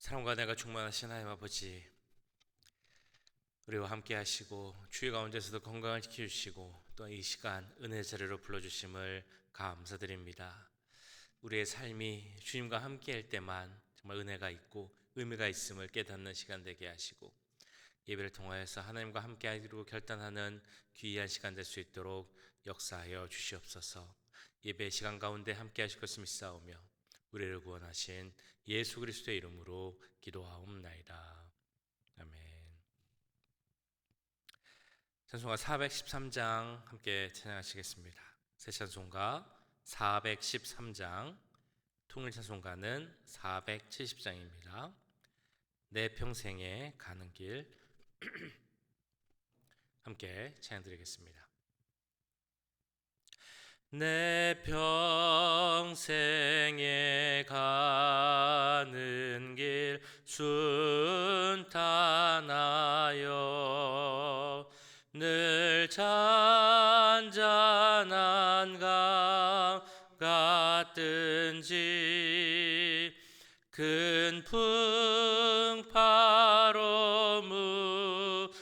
사랑과 내가 충만하신 하나님 아버지, 우리와 함께 하시고 주의 가운데서도 건강을 지켜주시고 또 이 시간 은혜 자리로 불러주심을 감사드립니다. 우리의 삶이 주님과 함께 할 때만 정말 은혜가 있고 의미가 있음을 깨닫는 시간 되게 하시고, 예배를 통하여서 하나님과 함께 하기로 결단하는 귀한 시간 될 수 있도록 역사하여 주시옵소서. 예배 시간 가운데 함께 하실 것을 믿사오며 우리를 구원하신 예수 그리스도의 이름으로 기도하옵나이다. 아멘. 찬송가 413장 함께 찬양하시겠습니다. 새 찬송가 413장, 통일 찬송가는 470장입니다. 내 평생에 가는 길 함께 찬양드리겠습니다. 내 평생에 가는 길 순탄하여 늘 잔잔한 강 같든지 큰 풍파로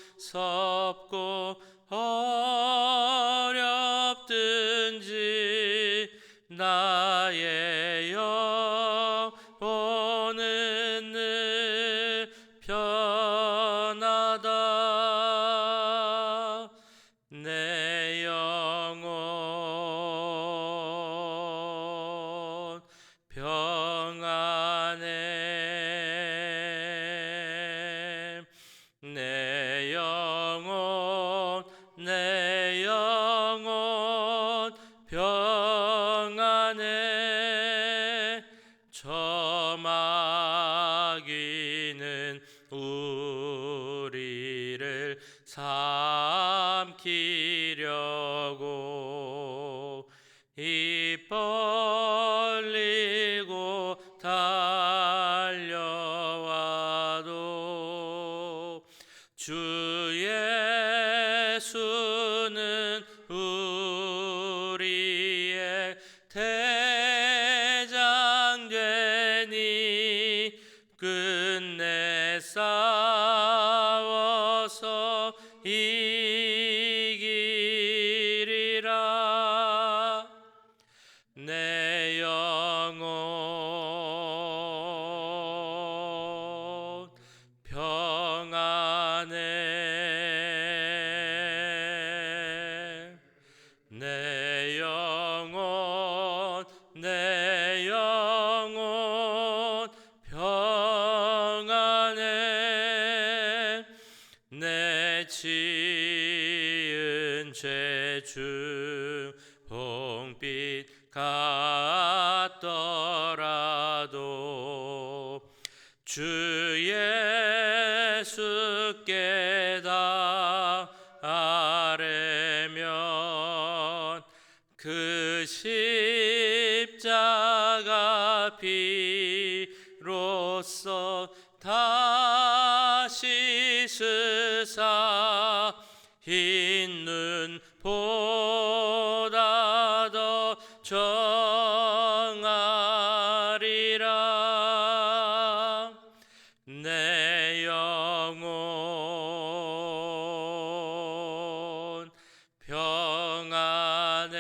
무섭고 어렵든지 나의 영혼은 늘 편하다. 내 영혼 평안해. 내 영혼 평안해. 저마귀는 우리를 삼키려고 입 벌리고 달려와도 주 예수는 우리의 대장 되니 끝내 싸워서 이기리라. 내 영혼 평안해. 내 영혼 평안해. 내 지은 죄 중 봉빛 같더라도 주 예수께 다 아뢰면 그 십자가 피로써 다시 스사 흰 눈보다 더 정하리라. 내 영혼 평안해.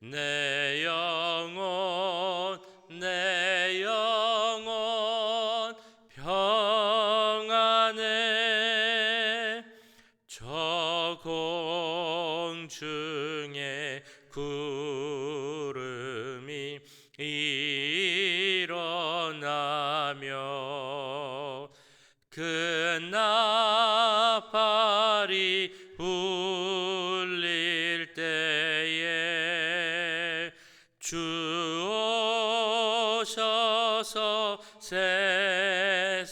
내 영혼 평안해. 저 공중에 구름이 일어나며 그 나팔이 울릴 때에 주 오셔서 세상을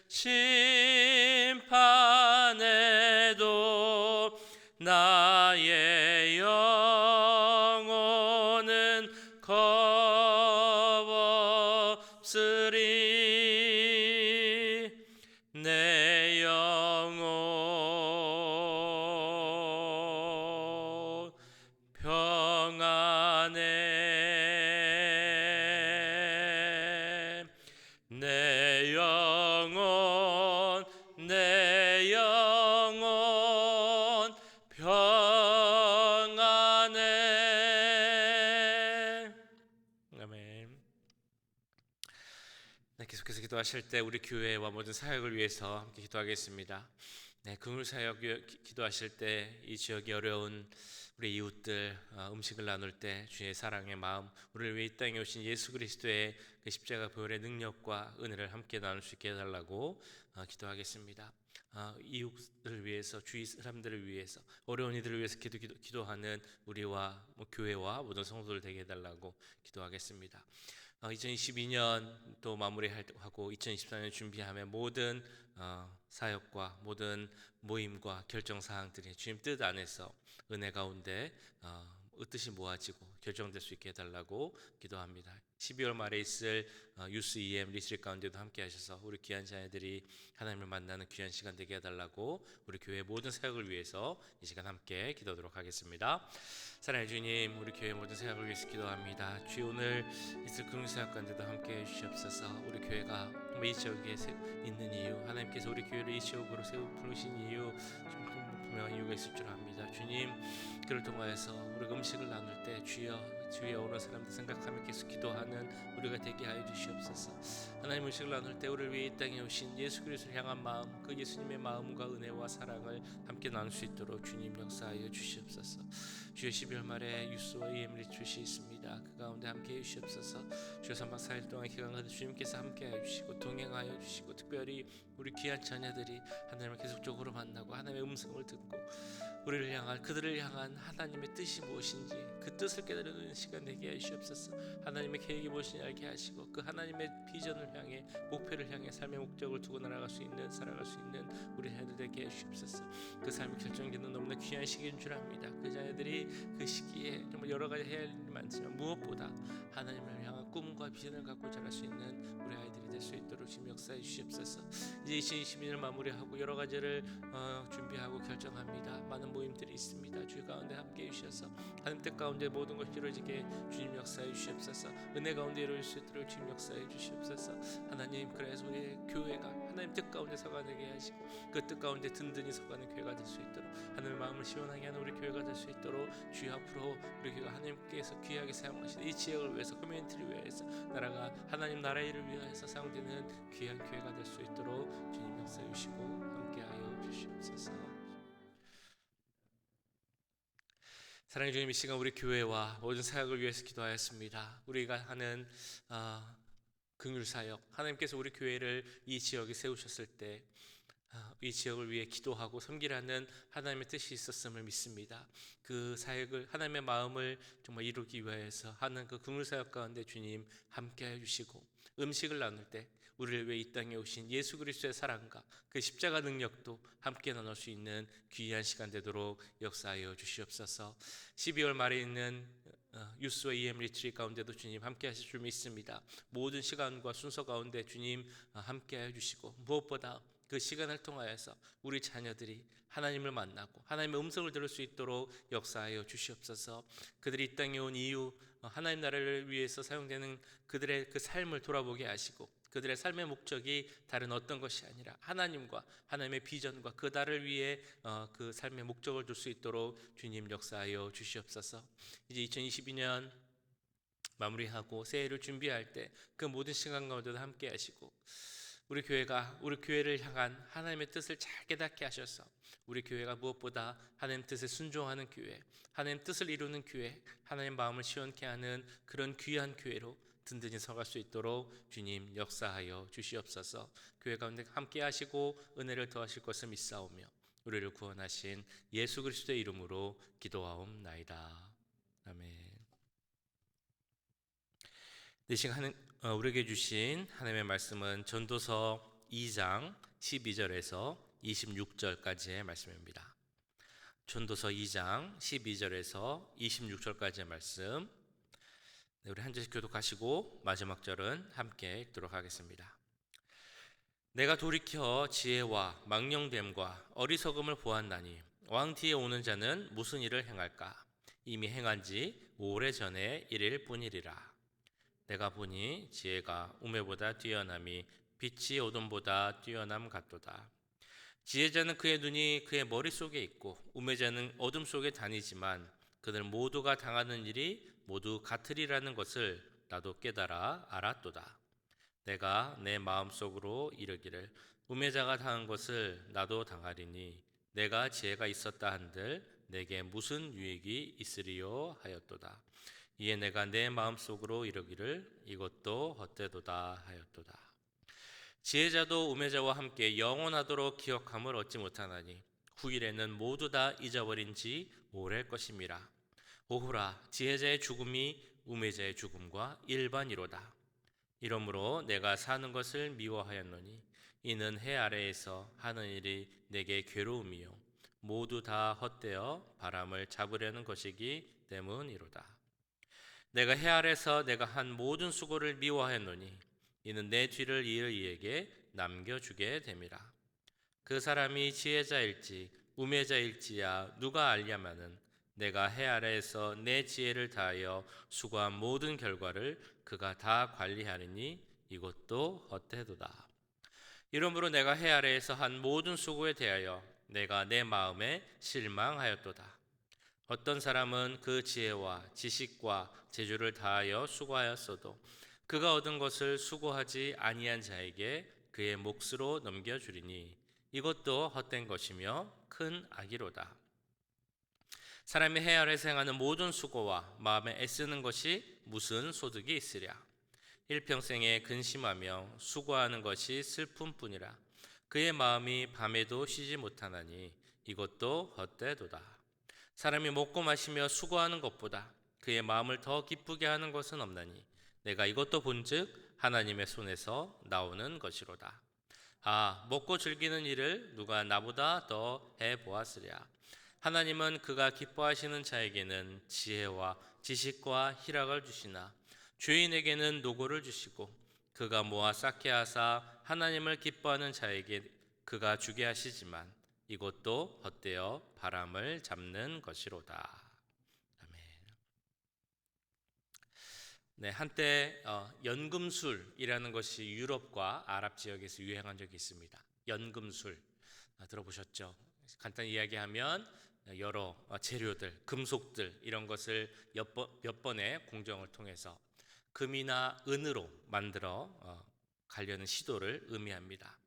심판해도 나의 영혼은 겁없으리. 내 영혼 평안해. 기도하실 때 우리 교회와 모든 사역을 위해서 함께 기도하겠습니다. 네, 금요 사역 기도하실 때 이 지역이 어려운 우리 이웃들 음식을 나눌 때 주의 사랑의 마음, 우리를 위해 이 땅에 오신 예수 그리스도의 그 십자가 보혈의 능력과 은혜를 함께 나눌 수 있게 해달라고 기도하겠습니다. 이웃을 위해서, 주위 사람들을 위해서, 어려운 이들을 위해서 기도하는 우리와 교회와 모든 성도들 되게 해달라고 기도하겠습니다. 2022년 또 마무리하고 2024년 준비하며 모든 사역과 모든 모임과 결정사항들이 주님 뜻 안에서 은혜 가운데 뜻이 모아지고 결정될 수 있게 해달라고 기도합니다. 12월 말에 있을 유스 EM 리트릿 가운데도 함께 하셔서 우리 귀한 자녀들이 하나님을 만나는 귀한 시간 되게 해달라고 우리 교회 모든 사역을 위해서 이 시간 함께 기도하도록 하겠습니다. 사랑의 주님, 우리 교회 모든 사역을 위해서 기도합니다. 주여 오늘 있을 금요사역 가운데도 함께 해주시옵소서. 우리 교회가 이 지역에 있는 이유, 하나님께서 우리 교회를 이 지역으로 부르신 이유 분명한 이유가 있을 줄 압니다. 주님, 그를 통하여서 우리가 음식을 나눌 때 주위에 오는 사람들 생각하며 계속 기도하는 우리가 되게 하여 주시옵소서. 하나님, 음식을 나눌 때 우리를 위해 이 땅에 오신 예수 그리스도를 향한 마음, 그 예수님의 마음과 은혜와 사랑을 함께 나눌 수 있도록 주님 역사하여 주시옵소서. 주여 12월 말에 유스와 EM 리트릿이 있습니다. 그 가운데 함께 해 주시옵소서. 주여 3박 4일 동안 기간가운데 주님께서 함께 해 주시고 동행하여 주시고 특별히 우리 귀한 자녀들이 하나님을 계속적으로 만나고 하나님의 음성을 듣고 우리를 향한 그들을 향한 하나님의 뜻이 무엇인지 그 뜻을 깨달는 시간 되게 하시옵소서. 하나님의 계획이 무엇인지 알게 하시고 그 하나님의 비전을 향해 목표를 향해 삶의 목적을 두고 살아갈 수 있는 우리 자녀들 되게 하시옵소서. 그 삶이 결정되는 너무나 귀한 시기인 줄 압니다. 그 자녀들이 그 시기에 정말 여러 가지 해야 할 일이 많지만 무엇보다 하나님을 향한 꿈과 비전을 갖고 자랄 수 있는 우리 아이들이 될 수 있도록 지금 역사해 주시옵소서. 이제 2022년을 마무리하고 여러 가지를 준비하고 결정합니다. 많은 모임들이 있습니다. 주의 가운데 함께 해주셔서 하나님 뜻 가운데 모든 것이 이루어지게 주님 역사해 주시옵소서. 은혜 가운데 이루어질 수 있도록 주님 역사해 주시옵소서. 하나님, 그래서 우리 교회가 하나님 뜻 가운데 서가되게 하시고 그 뜻 가운데 든든히 서가는 교회가 될 수 있도록 하나님의 마음을 시원하게 하는 우리 교회가 될 수 있도록 주여 앞으로 우리 교회가 하나님께서 귀하게 사용하시는 이 지역을 위해서, 커뮤니티를 위해서, 나라가 하나님 나라의 일을 위해서 사용되는 귀한 교회가 될 수 있도록 주님 역사해 주시고 함께하여 주시옵소서. 사랑의 주님, 이 시간 우리 교회와 모든 사역을 위해서 기도하였습니다. 우리가 하는 긍휼 사역, 하나님께서 우리 교회를 이 지역에 세우셨을 때 이 지역을 위해 기도하고 섬기라는 하나님의 뜻이 있었음을 믿습니다. 그 사역을 하나님의 마음을 정말 이루기 위해서 하는 그 긍휼 사역 가운데 주님 함께해 주시고 음식을 나눌 때 우리를 위해 이 땅에 오신 예수 그리스도의 사랑과 그 십자가 능력도 함께 나눌 수 있는 귀한 시간 되도록 역사하여 주시옵소서. 12월 말에 있는 유스와 EM 리트릿 가운데도 주님 함께 하실 줄 믿습니다. 모든 시간과 순서 가운데 주님 함께 해주시고 무엇보다 그 시간을 통하여서 우리 자녀들이 하나님을 만나고 하나님의 음성을 들을 수 있도록 역사하여 주시옵소서. 그들이 이 땅에 온 이유, 하나님 나라를 위해서 사용되는 그들의 그 삶을 돌아보게 하시고 그들의 삶의 목적이 다른 어떤 것이 아니라 하나님과 하나님의 비전과 그 달을 위해 그 삶의 목적을 둘 수 있도록 주님 역사하여 주시옵소서. 이제 2022년 마무리하고 새해를 준비할 때 그 모든 시간 가운데도 함께 하시고 우리 교회를 향한 하나님의 뜻을 잘 깨닫게 하셔서 우리 교회가 무엇보다 하나님 뜻에 순종하는 교회, 하나님 뜻을 이루는 교회, 하나님 마음을 시원케 하는 그런 귀한 교회로 든든히 서갈 수 있도록 주님 역사하여 주시옵소서. 교회 가운데 함께 하시고 은혜를 더하실 것을 믿사오며 우리를 구원하신 예수 그리스도의 이름으로 기도하옵나이다. 아멘. 이 시간 우리에게 주신 하나님의 말씀은 전도서 2장 12절에서 26절까지의 말씀입니다. 전도서 2장 12절에서 26절까지의 말씀. 우리 한 절씩 교독하시고 마지막 절은 함께 읽도록 하겠습니다. 내가 돌이켜 지혜와 망령됨과 어리석음을 보았나니 왕 뒤에 오는 자는 무슨 일을 행할까? 이미 행한 지 오래전의 일일 뿐이리라. 내가 보니 지혜가 우매보다 뛰어남이 빛이 어둠보다 뛰어남 같도다. 지혜자는 그의 눈이 그의 머릿속에 있고 우매자는 어둠 속에 다니지만 그들 모두가 당하는 일이 모두 같으리라는 것을 나도 깨달아 알았도다. 내가 내 마음속으로 이르기를 우매자가 당한 것을 나도 당하리니 내가 지혜가 있었다 한들 내게 무슨 유익이 있으리요 하였도다. 이에 내가 내 마음속으로 이르기를 이것도 헛되도다 하였도다. 지혜자도 우매자와 함께 영원하도록 기억함을 얻지 못하나니 후일에는 모두 다 잊어버린 지 오래일 것임이라. 오호라, 지혜자의 죽음이 우매자의 죽음과 일반이로다. 이러므로 내가 사는 것을 미워하였노니 이는 해 아래에서 하는 일이 내게 괴로움이요 모두 다 헛되어 바람을 잡으려는 것이기 때문이로다. 내가 해 아래서 내가 한 모든 수고를 미워하였노니 이는 내 뒤를 이을 이에게 남겨주게 됨이라. 그 사람이 지혜자일지 우매자일지야 누가 알냐마는 내가 해 아래에서 내 지혜를 다하여 수고한 모든 결과를 그가 다 관리하리니 이것도 헛되도다. 이러므로 내가 해 아래에서 한 모든 수고에 대하여 내가 내 마음에 실망하였도다. 어떤 사람은 그 지혜와 지식과 재주를 다하여 수고하였어도 그가 얻은 것을 수고하지 아니한 자에게 그의 몫으로 넘겨주리니 이것도 헛된 것이며 큰 악이로다. 사람이 해 아래에서 행하는 모든 수고와 마음에 애쓰는 것이 무슨 소득이 있으랴. 일평생에 근심하며 수고하는 것이 슬픔뿐이라. 그의 마음이 밤에도 쉬지 못하나니 이것도 헛되도다. 사람이 먹고 마시며 수고하는 것보다 그의 마음을 더 기쁘게 하는 것은 없나니 내가 이것도 본즉 하나님의 손에서 나오는 것이로다. 아, 먹고 즐기는 일을 누가 나보다 더 해보았으랴. 하나님은 그가 기뻐하시는 자에게는 지혜와 지식과 희락을 주시나 죄인에게는 노고를 주시고 그가 모아 쌓게 하사 하나님을 기뻐하는 자에게 그가 주게 하시지만 이것도 헛되어 바람을 잡는 것이로다. 아멘. 네, 한때 연금술이라는 것이 유럽과 아랍 지역에서 유행한 적이 있습니다. 연금술 들어보셨죠? 간단히 이야기하면 여러 재료들, 금속들 이런 것을 몇 번의 공정을 통해서 금이나 은으로 만들어 가려는 시도를 의미합니다.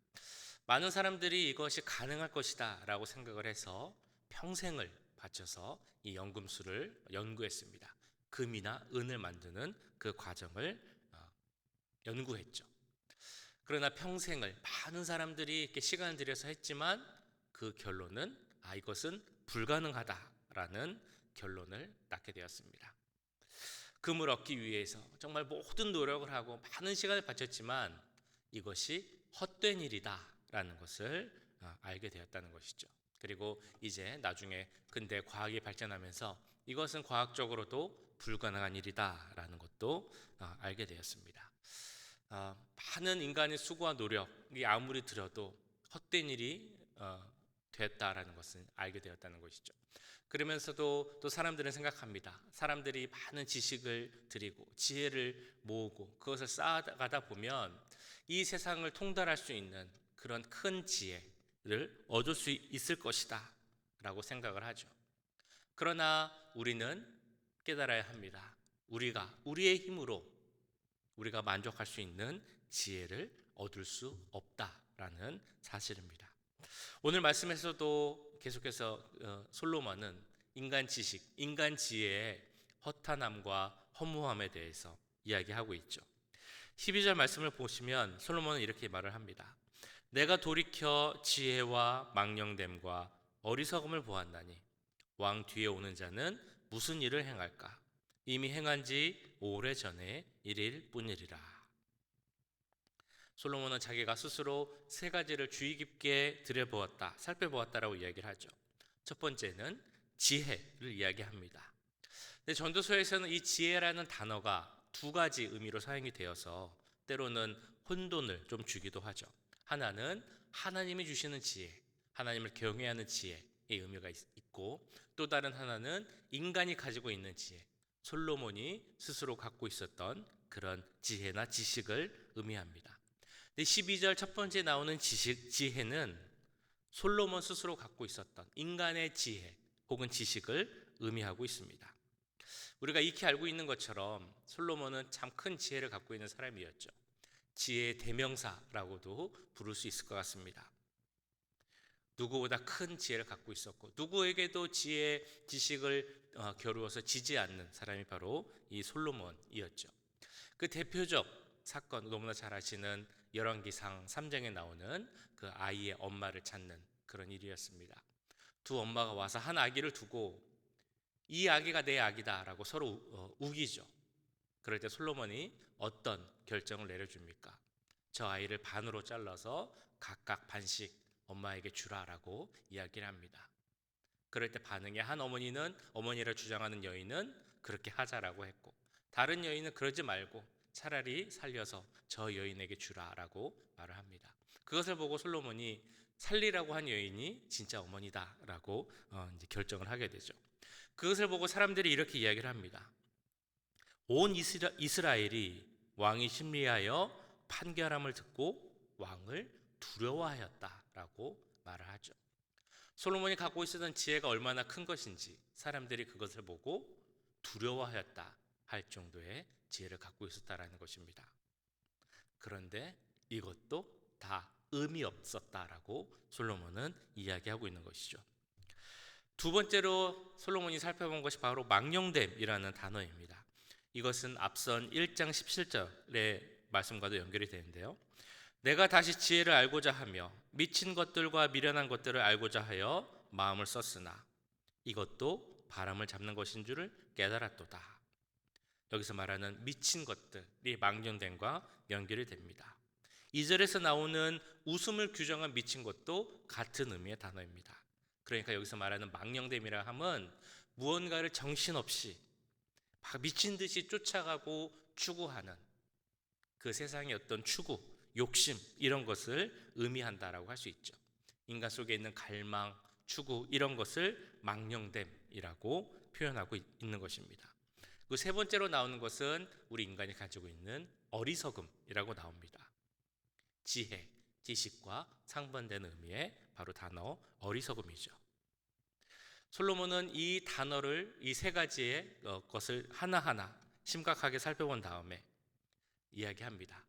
많은 사람들이 이것이 가능할 것이다 라고 생각을 해서 평생을 바쳐서 이 연금술을 연구했습니다. 금이나 은을 만드는 그 과정을 연구했죠. 그러나 평생을 많은 사람들이 이렇게 시간을 들여서 했지만 그 결론은 이것은 불가능하다라는 결론을 낳게 되었습니다. 금을 얻기 위해서 정말 모든 노력을 하고 많은 시간을 바쳤지만 이것이 헛된 일이다라는 것을 알게 되었다는 것이죠. 그리고 이제 나중에 근대 과학이 발전하면서 이것은 과학적으로도 불가능한 일이다라는 것도 알게 되었습니다. 많은 인간의 수고와 노력이 아무리 들여도 헛된 일이 됐다라는 것을 알게 되었다는 것이죠. 그러면서도 또 사람들은 생각합니다. 사람들이 많은 지식을 드리고 지혜를 모으고 그것을 쌓아가다 보면 이 세상을 통달할 수 있는 그런 큰 지혜를 얻을 수 있을 것이다 라고 생각을 하죠. 그러나 우리는 깨달아야 합니다. 우리의 힘으로 우리가 만족할 수 있는 지혜를 얻을 수 없다라는 사실입니다. 오늘 말씀에서도 계속해서 솔로몬은 인간 지식, 인간 지혜의 허탄함과 허무함에 대해서 이야기하고 있죠. 12절 말씀을 보시면 솔로몬은 이렇게 말을 합니다. 내가 돌이켜 지혜와 망령됨과 어리석음을 보았나니 왕 뒤에 오는 자는 무슨 일을 행할까? 이미 행한 지 오래전의 일일 뿐이리라. 솔로몬은 자기가 스스로 세 가지를 주의 깊게 들여보았다, 살펴보았다라고 이야기를 하죠. 첫 번째는 지혜를 이야기합니다. 근데 전도서에서는 이 지혜라는 단어가 두 가지 의미로 사용이 되어서 때로는 혼돈을 좀 주기도 하죠. 하나는 하나님이 주시는 지혜, 하나님을 경외하는 지혜의 의미가 있고 또 다른 하나는 인간이 가지고 있는 지혜, 솔로몬이 스스로 갖고 있었던 그런 지혜나 지식을 의미합니다. 12절 첫 번째 나오는 지혜는 솔로몬 스스로 갖고 있었던 인간의 지혜 혹은 지식을 의미하고 있습니다. 우리가 익히 알고 있는 것처럼 솔로몬은 참 큰 지혜를 갖고 있는 사람이었죠. 지혜의 대명사라고도 부를 수 있을 것 같습니다. 누구보다 큰 지혜를 갖고 있었고 누구에게도 지혜, 지식을 겨루어서 지지 않는 사람이 바로 이 솔로몬이었죠. 그 대표적 사건, 너무나 잘 아시는 열왕기상 3장에 나오는 그 아이의 엄마를 찾는 그런 일이었습니다. 두 엄마가 와서 한 아기를 두고 이 아기가 내 아기다 라고 서로 우기죠. 그럴 때 솔로몬이 어떤 결정을 내려줍니까? 저 아이를 반으로 잘라서 각각 반씩 엄마에게 주라라고 이야기를 합니다. 그럴 때 반응에 한 어머니는, 어머니를 주장하는 여인은 그렇게 하자라고 했고, 다른 여인은 그러지 말고 차라리 살려서 저 여인에게 주라라고 말을 합니다. 그것을 보고 솔로몬이 살리라고 한 여인이 진짜 어머니다라고 이제 결정을 하게 되죠. 그것을 보고 사람들이 이렇게 이야기를 합니다. 온 이스라엘이 왕이 심리하여 판결함을 듣고 왕을 두려워하였다라고 말을 하죠. 솔로몬이 갖고 있었던 지혜가 얼마나 큰 것인지 사람들이 그것을 보고 두려워하였다 할 정도의 지혜를 갖고 있었다라는 것입니다. 그런데 이것도 다 의미 없었다라고 솔로몬은 이야기하고 있는 것이죠. 두 번째로 솔로몬이 살펴본 것이 바로 망령됨이라는 단어입니다. 이것은 앞선 1장 17절의 말씀과도 연결이 되는데요. 내가 다시 지혜를 알고자 하며 미친 것들과 미련한 것들을 알고자 하여 마음을 썼으나 이것도 바람을 잡는 것인 줄을 깨달았도다. 여기서 말하는 미친 것들이 망령됨과 연결이 됩니다. 2절에서 나오는 웃음을 규정한 미친 것도 같은 의미의 단어입니다. 그러니까 여기서 말하는 망령됨이라 함은 무언가를 정신없이 미친 듯이 쫓아가고 추구하는 그 세상의 어떤 추구, 욕심 이런 것을 의미한다라고 할 수 있죠. 인간 속에 있는 갈망, 추구 이런 것을 망령됨이라고 표현하고 있는 것입니다. 그 세 번째로 나오는 것은 우리 인간이 가지고 있는 어리석음이라고 나옵니다. 지혜, 지식과 상반되는 의미의 바로 단어 어리석음이죠. 솔로몬은 이 단어를 이 세 가지의 것을 하나하나 심각하게 살펴본 다음에 이야기합니다.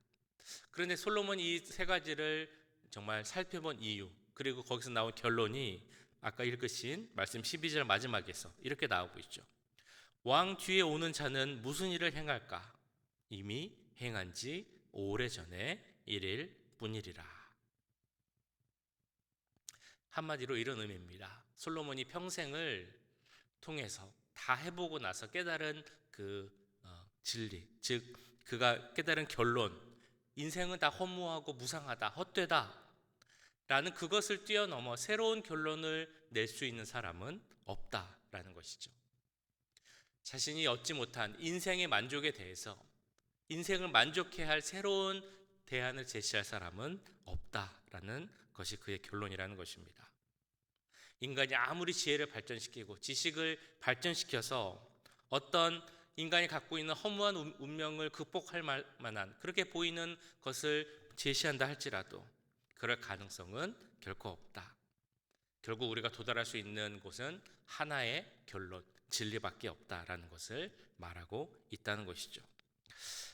그런데 솔로몬이 이 세 가지를 정말 살펴본 이유 그리고 거기서 나온 결론이 아까 읽으신 말씀 12절 마지막에서 이렇게 나오고 있죠. 왕 뒤에 오는 자는 무슨 일을 행할까? 이미 행한 지 오래전에 일일 뿐이리라. 한마디로 이런 의미입니다. 솔로몬이 평생을 통해서 다 해보고 나서 깨달은 그 진리, 즉 그가 깨달은 결론, 인생은 다 허무하고 무상하다, 헛되다 라는 그것을 뛰어넘어 새로운 결론을 낼 수 있는 사람은 없다라는 것이죠. 자신이 얻지 못한 인생의 만족에 대해서 인생을 만족해 할 새로운 대안을 제시할 사람은 없다라는 것이 그의 결론이라는 것입니다. 인간이 아무리 지혜를 발전시키고 지식을 발전시켜서 어떤 인간이 갖고 있는 허무한 운명을 극복할 만한 그렇게 보이는 것을 제시한다 할지라도 그럴 가능성은 결코 없다. 결국 우리가 도달할 수 있는 곳은 하나의 결론, 진리밖에 없다라는 것을 말하고 있다는 것이죠.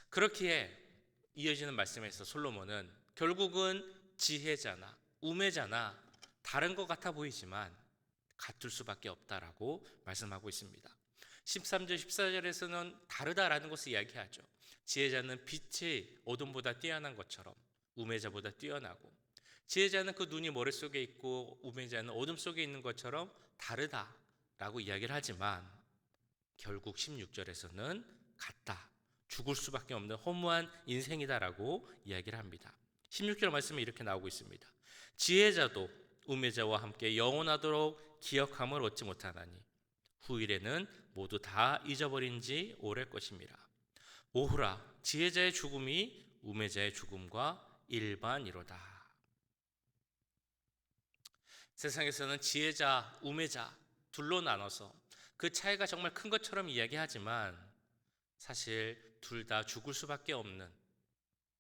그렇기에 이어지는 말씀에서 솔로몬은 결국은 지혜자나 우매자나 다른 것 같아 보이지만 같을 수밖에 없다라고 말씀하고 있습니다. 13절 14절에서는 다르다라는 것을 이야기하죠. 지혜자는 빛이 어둠보다 뛰어난 것처럼 우매자보다 뛰어나고 지혜자는 그 눈이 머릿속에 있고 우매자는 어둠 속에 있는 것처럼 다르다라고 이야기를 하지만 결국 16절에서는 같다. 죽을 수밖에 없는 허무한 인생이다라고 이야기를 합니다. 16절 말씀에 이렇게 나오고 있습니다. 지혜자도 우매자와 함께 영원하도록 기억함을 얻지 못하나니 후일에는 모두 다 잊어버린 지 오래일 것입니다. 오호라 지혜자의 죽음이 우매자의 죽음과 일반이로다. 세상에서는 지혜자, 우매자 둘로 나눠서 그 차이가 정말 큰 것처럼 이야기하지만 사실 둘 다 죽을 수밖에 없는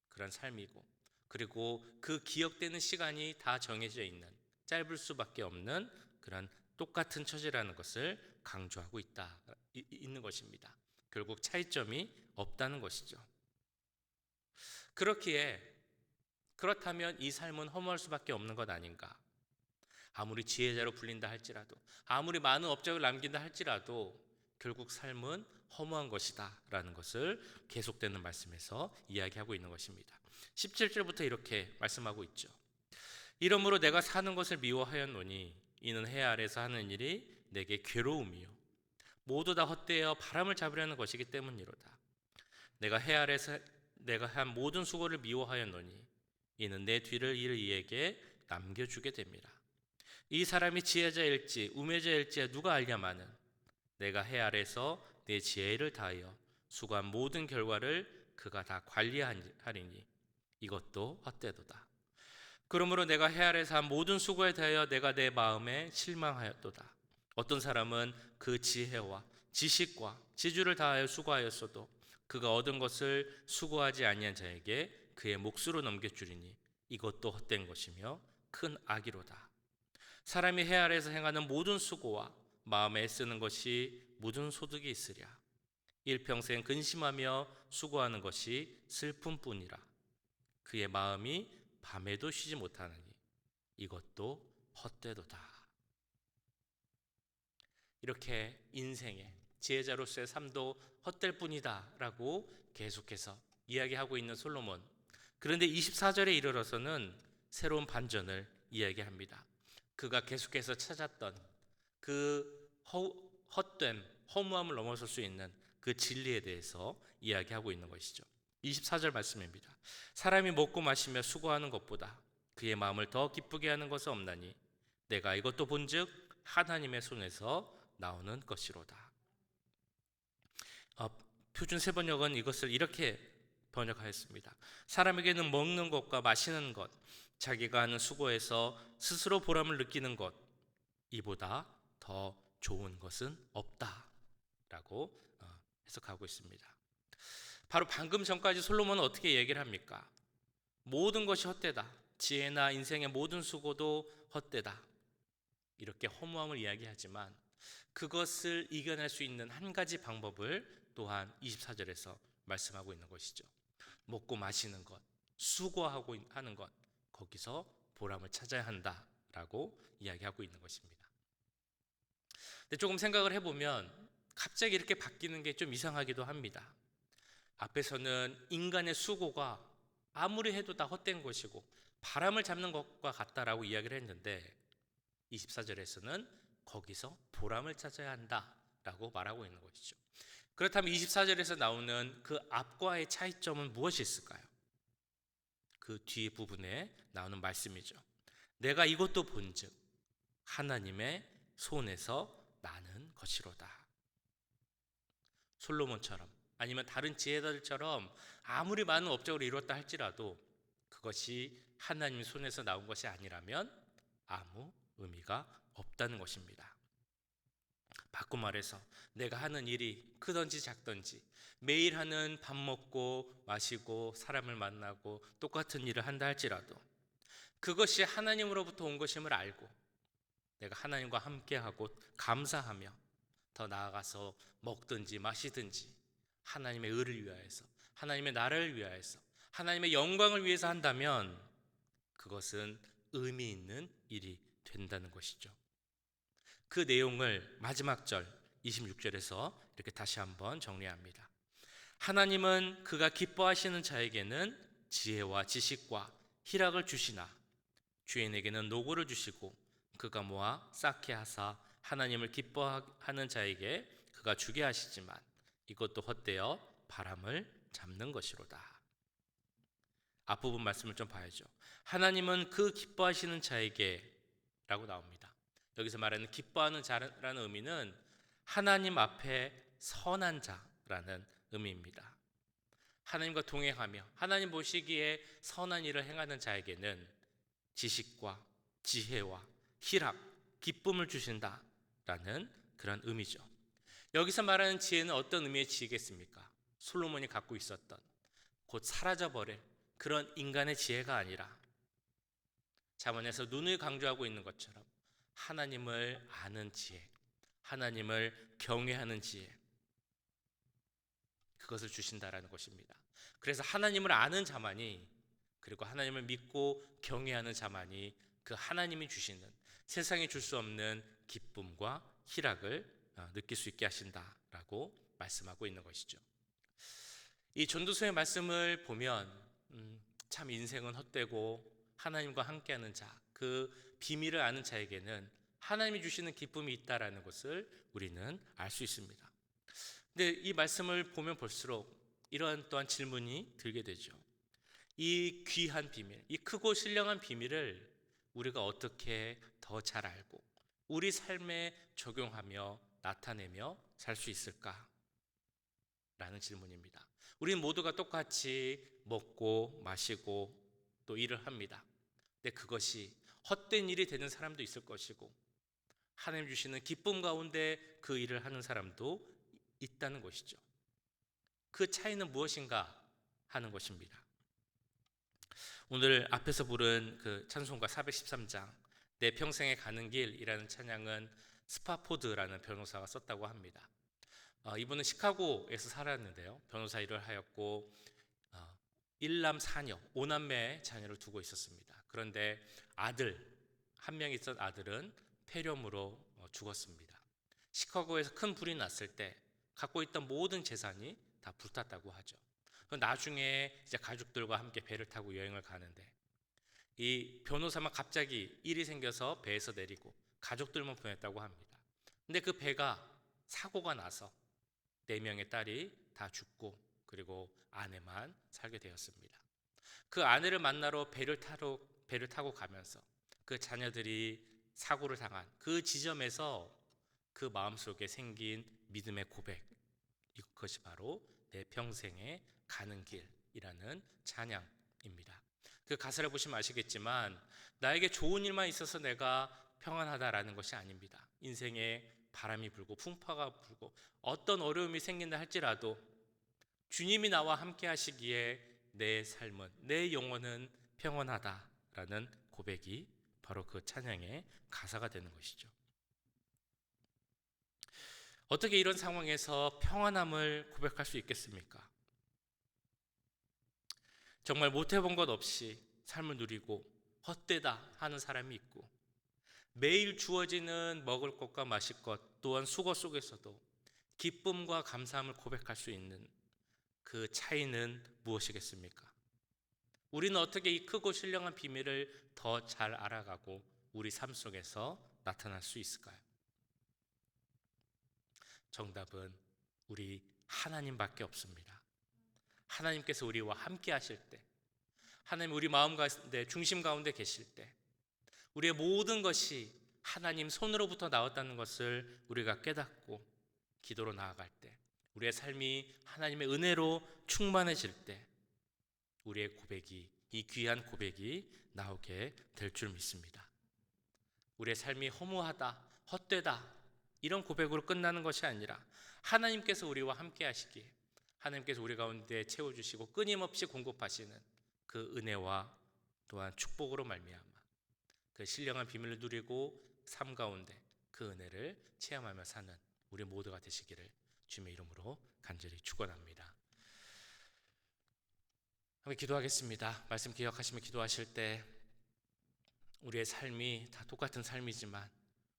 그런 삶이고 그리고 그 기억되는 시간이 다 정해져 있는 짧을 수밖에 없는 그런 똑같은 처지라는 것을 강조하고 있는 것입니다. 결국 차이점이 없다는 것이죠. 그렇다면 이 삶은 허무할 수밖에 없는 것 아닌가? 아무리 지혜자로 불린다 할지라도, 아무리 많은 업적을 남긴다 할지라도 결국 삶은 허무한 것이다 라는 것을 계속되는 말씀에서 이야기하고 있는 것입니다. 17절부터 이렇게 말씀하고 있죠. 이러므로 내가 사는 것을 미워하였노니 이는 해 아래서 하는 일이 내게 괴로움이요 모두 다 헛되어 바람을 잡으려는 것이기 때문이로다. 내가 해 아래서 내가 한 모든 수고를 미워하였노니 이는 내 뒤를 이을 이에게 남겨주게 됩니다. 이 사람이 지혜자일지 우매자일지 누가 알냐마는 내가 해 아래서 내 지혜를 다하여 수고한 모든 결과를 그가 다 관리하리니 이것도 헛되도다. 그러므로 내가 해 아래서 한 모든 수고에 대하여 내가 내 마음에 실망하였도다. 어떤 사람은 그 지혜와 지식과 지주를 다하여 수고하였어도 그가 얻은 것을 수고하지 아니한 자에게 그의 몫으로 넘겨주리니 이것도 헛된 것이며 큰 악이로다. 사람이 해 아래에서 행하는 모든 수고와 마음에 애쓰는 것이 무슨 소득이 있으랴. 일평생 근심하며 수고하는 것이 슬픔뿐이라. 그의 마음이 밤에도 쉬지 못하느니 이것도 헛되도다. 이렇게 인생의 지혜자로서의 삶도 헛될 뿐이다 라고 계속해서 이야기하고 있는 솔로몬. 그런데 24절에 이르러서는 새로운 반전을 이야기합니다. 그가 계속해서 찾았던 그 헛됨, 허무함을 넘어설 수 있는 그 진리에 대해서 이야기하고 있는 것이죠. 24절 말씀입니다. 사람이 먹고 마시며 수고하는 것보다 그의 마음을 더 기쁘게 하는 것은 없나니 내가 이것도 본즉 하나님의 손에서 나오는 것이로다. 표준 세번역은 이것을 이렇게 번역하였습니다. 사람에게는 먹는 것과 마시는 것, 자기가 하는 수고에서 스스로 보람을 느끼는 것, 이보다 더 좋은 것은 없다라고 해석하고 있습니다. 바로 방금 전까지 솔로몬은 어떻게 얘기를 합니까? 모든 것이 헛되다. 지혜나 인생의 모든 수고도 헛되다. 이렇게 허무함을 이야기하지만 그것을 이겨낼 수 있는 한 가지 방법을 또한 24절에서 말씀하고 있는 것이죠. 먹고 마시는 것, 수고하고 하는 것, 거기서 보람을 찾아야 한다라고 이야기하고 있는 것입니다. 근데 조금 생각을 해보면 갑자기 이렇게 바뀌는 게 좀 이상하기도 합니다. 앞에서는 인간의 수고가 아무리 해도 다 헛된 것이고 바람을 잡는 것과 같다라고 이야기를 했는데 24절에서는 거기서 보람을 찾아야 한다라고 말하고 있는 것이죠. 그렇다면 24절에서 나오는 그 앞과의 차이점은 무엇이 있을까요? 그 뒤 부분에 나오는 말씀이죠. 내가 이것도 본즉 하나님의 손에서 나는 것이로다. 솔로몬처럼 아니면 다른 지혜자들처럼 아무리 많은 업적을 이뤘다 할지라도 그것이 하나님 손에서 나온 것이 아니라면 아무 의미가 없다는 것입니다. 바꿔 말해서 내가 하는 일이 크든지 작든지 매일 하는 밥 먹고 마시고 사람을 만나고 똑같은 일을 한다 할지라도 그것이 하나님으로부터 온 것임을 알고 내가 하나님과 함께하고 감사하며 더 나아가서 먹든지 마시든지 하나님의 의를 위하여서 하나님의 나라를 위하여서 하나님의 영광을 위해서 한다면 그것은 의미 있는 일이 된다는 것이죠. 그 내용을 마지막 절 26절에서 이렇게 다시 한번 정리합니다. 하나님은 그가 기뻐하시는 자에게는 지혜와 지식과 희락을 주시나 주인에게는 노고를 주시고 그가 모아 쌓게 하사 하나님을 기뻐하는 자에게 그가 주게 하시지만 이것도 헛되어 바람을 잡는 것이로다. 앞부분 말씀을 좀 봐야죠. 하나님은 그 기뻐하시는 자에게 라고 나옵니다. 여기서 말하는 기뻐하는 자라는 의미는 하나님 앞에 선한 자라는 의미입니다. 하나님과 동행하며 하나님 보시기에 선한 일을 행하는 자에게는 지식과 지혜와 희락, 기쁨을 주신다라는 그런 의미죠. 여기서 말하는 지혜는 어떤 의미의 지혜겠습니까? 솔로몬이 갖고 있었던 곧 사라져버릴 그런 인간의 지혜가 아니라 잠언에서 누누이 강조하고 있는 것처럼 하나님을 아는 지혜, 하나님을 경외하는 지혜, 그것을 주신다라는 것입니다. 그래서 하나님을 아는 자만이, 그리고 하나님을 믿고 경외하는 자만이 그 하나님이 주시는, 세상이 줄 수 없는 기쁨과 희락을 느낄 수 있게 하신다라고 말씀하고 있는 것이죠. 이 전도서의 말씀을 보면 참 인생은 헛되고 하나님과 함께하는 자, 그 비밀을 아는 자에게는 하나님이 주시는 기쁨이 있다라는 것을 우리는 알 수 있습니다. 근데 이 말씀을 보면 볼수록 이러한 또한 질문이 들게 되죠. 이 귀한 비밀, 이 크고 신령한 비밀을 우리가 어떻게 더 잘 알고 우리 삶에 적용하며 나타내며 살 수 있을까? 라는 질문입니다. 우리는 모두가 똑같이 먹고 마시고 또 일을 합니다. 근데 그것이 헛된 일이 되는 사람도 있을 것이고, 하나님 주시는 기쁨 가운데 그 일을 하는 사람도 있다는 것이죠. 그 차이는 무엇인가 하는 것입니다. 오늘 앞에서 부른 그 찬송가 413장 내 평생에 가는 길이라는 찬양은 스파포드라는 변호사가 썼다고 합니다. 이분은 시카고에서 살았는데요, 변호사 일을 하였고 1남 4녀 5남매의 자녀를 두고 있었습니다. 그런데 아들 한 명 있던 아들은 폐렴으로 죽었습니다. 시카고에서 큰 불이 났을 때 갖고 있던 모든 재산이 다 불탔다고 하죠. 나중에 이제 가족들과 함께 배를 타고 여행을 가는데 이 변호사만 갑자기 일이 생겨서 배에서 내리고 가족들만 보냈다고 합니다. 근데 그 배가 사고가 나서 4명의 딸이 다 죽고 그리고 아내만 살게 되었습니다. 그 아내를 만나러 배를 타고 가면서 그 자녀들이 사고를 당한 그 지점에서 그 마음속에 생긴 믿음의 고백, 이것이 바로 내 평생에 가는 길이라는 찬양입니다. 그 가사를 보시면 아시겠지만 나에게 좋은 일만 있어서 내가 평안하다라는 것이 아닙니다. 인생에 바람이 불고 풍파가 불고 어떤 어려움이 생긴다 할지라도 주님이 나와 함께 하시기에 내 삶은, 내 영혼은 평안하다라는 고백이 바로 그 찬양의 가사가 되는 것이죠. 어떻게 이런 상황에서 평안함을 고백할 수 있겠습니까? 정말 못해본 것 없이 삶을 누리고 헛되다 하는 사람이 있고, 매일 주어지는 먹을 것과 마실 것 또한 수고 속에서도 기쁨과 감사함을 고백할 수 있는 그 차이는 무엇이겠습니까? 우리는 어떻게 이 크고 신령한 비밀을 더 잘 알아가고 우리 삶 속에서 나타날 수 있을까요? 정답은 우리 하나님밖에 없습니다. 하나님께서 우리와 함께 하실 때, 하나님 우리 마음 가운데 중심 가운데 계실 때 우리의 모든 것이 하나님 손으로부터 나왔다는 것을 우리가 깨닫고 기도로 나아갈 때, 우리의 삶이 하나님의 은혜로 충만해질 때 우리의 고백이, 이 귀한 고백이 나오게 될 줄 믿습니다. 우리의 삶이 허무하다, 헛되다 이런 고백으로 끝나는 것이 아니라 하나님께서 우리와 함께 하시기에, 하나님께서 우리 가운데 채워주시고 끊임없이 공급하시는 그 은혜와 또한 축복으로 말미암아 그 신령한 비밀을 누리고 삶 가운데 그 은혜를 체험하며 사는 우리 모두가 되시기를 주님의 이름으로 간절히 축원합니다. 함께 기도하겠습니다. 말씀 기억하시며 기도하실 때 우리의 삶이 다 똑같은 삶이지만,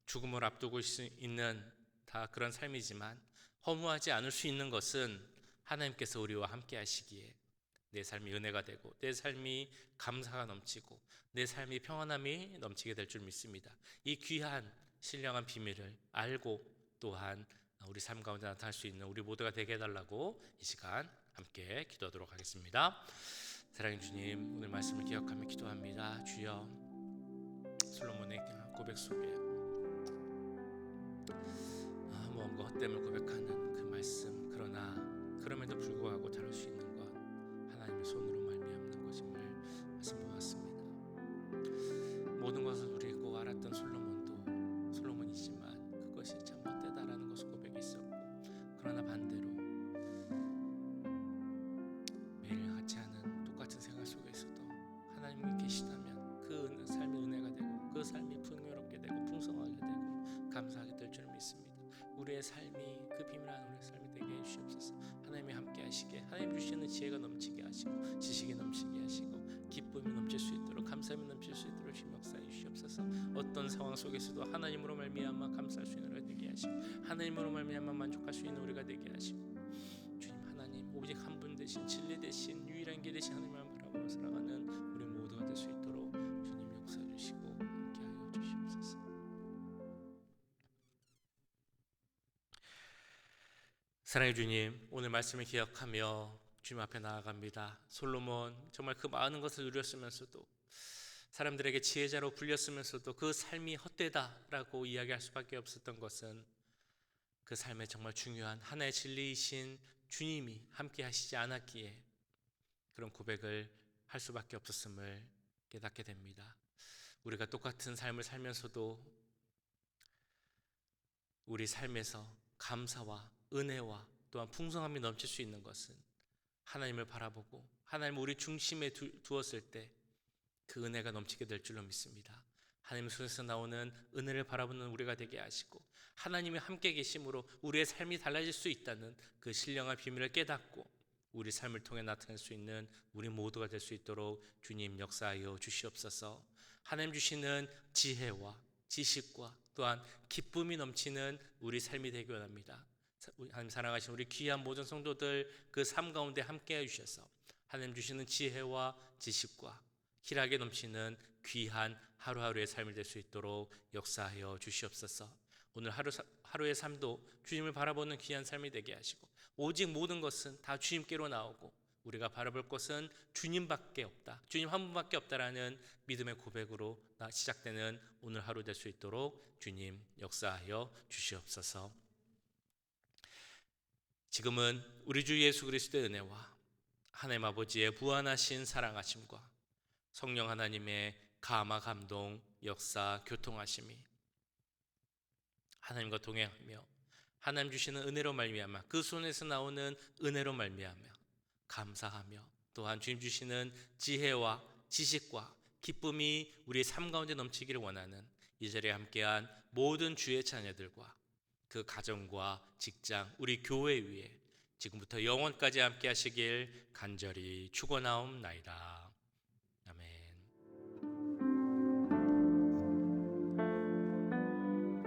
죽음을 앞두고 있는 다 그런 삶이지만 허무하지 않을 수 있는 것은 하나님께서 우리와 함께 하시기에 내 삶이 은혜가 되고 내 삶이 감사가 넘치고 내 삶이 평안함이 넘치게 될 줄 믿습니다. 이 귀한 신령한 비밀을 알고 또한 우리 삶 가운데 나타날 수 있는 우리 모두가 되게 해달라고 이 시간 함께 기도하도록 하겠습니다. 사랑하는 주님, 오늘 말씀을 기억하며 기도합니다. 주여, 솔로몬의 고백 속에 무언가 헛됨을 고백하는 그 말씀, 그러나 그럼에도 불구하고 다룰 수 있는 것 하나님의 손으로 말미암는 것임을 말씀 보았습니다. 모든 것을 누리고 알았던 솔로몬이지만 그것이 참 헛되다라는 것을 고백이 있었고, 그러나 반대로 매일 같이 하는 똑같은 생활 속에서도 하나님이 계시다면 그 삶이 은혜가 되고 그 삶이 풍요롭게 되고 풍성하게 되고 감사하게 될 줄 믿습니다. 우리 우리의 삶이 그 비밀 안에 우리의 삶이 되게 해주시옵소서. 하나님이 함께 하시게, 하나님 주시는 지혜가 넘치게 하시고 지식이 넘치게 하시고 기쁨이 넘칠 수 있도록, 감사함이 넘칠 수 있도록 주님 역사해 주시옵소서. 어떤 상황 속에서도 하나님으로 말미암아 감사할 수 있는 우리가 되게 하시고 하나님으로 말미암아 만족할 수 있는 우리가 되게 하시고, 주님 하나님 오직 한 분 되신, 진리 되신, 유일한 길 되신 하나님만 바라보며 살아가는 우리 모두가 될 수 있도록 주님 역사해 주시고 함께하여 주시옵소서. 사랑의 주님, 오늘 말씀을 기억하며 주님 앞에 나아갑니다. 솔로몬 정말 그 많은 것을 누렸으면서도, 사람들에게 지혜자로 불렸으면서도 그 삶이 헛되다라고 이야기할 수밖에 없었던 것은 그 삶에 정말 중요한 하나의 진리이신 주님이 함께 하시지 않았기에 그런 고백을 할 수밖에 없었음을 깨닫게 됩니다. 우리가 똑같은 삶을 살면서도 우리 삶에서 감사와 은혜와 또한 풍성함이 넘칠 수 있는 것은 하나님을 바라보고 하나님을 우리 중심에 두었을 때 그 은혜가 넘치게 될 줄로 믿습니다. 하나님 손에서 나오는 은혜를 바라보는 우리가 되게 하시고, 하나님이 함께 계심으로 우리의 삶이 달라질 수 있다는 그 신령한 비밀을 깨닫고 우리 삶을 통해 나타낼 수 있는 우리 모두가 될 수 있도록 주님 역사하여 주시옵소서. 하나님 주시는 지혜와 지식과 또한 기쁨이 넘치는 우리 삶이 되기 원합니다. 하나님 사랑하신 우리 귀한 모든 성도들 그 삶 가운데 함께해 주셔서 하나님 주시는 지혜와 지식과 희락에 넘치는 귀한 하루하루의 삶이 될 수 있도록 역사하여 주시옵소서. 오늘 하루의 삶도 주님을 바라보는 귀한 삶이 되게 하시고, 오직 모든 것은 다 주님께로 나오고 우리가 바라볼 것은 주님밖에 없다, 주님 한 분밖에 없다라는 믿음의 고백으로 시작되는 오늘 하루 될 수 있도록 주님 역사하여 주시옵소서. 지금은 우리 주 예수 그리스도의 은혜와 하나님 아버지의 무한하신 사랑하심과 성령 하나님의 감화 감동 역사 교통하심이 하나님과 동행하며 하나님 주시는 은혜로 말미암아 그 손에서 나오는 은혜로 말미암아 감사하며, 또한 주님 주시는 지혜와 지식과 기쁨이 우리의 삶 가운데 넘치기를 원하는 이 자리에 함께한 모든 주의 자녀들과 그 가정과 직장, 우리 교회 위에 지금부터 영원까지 함께 하시길 간절히 축원하옵나이다.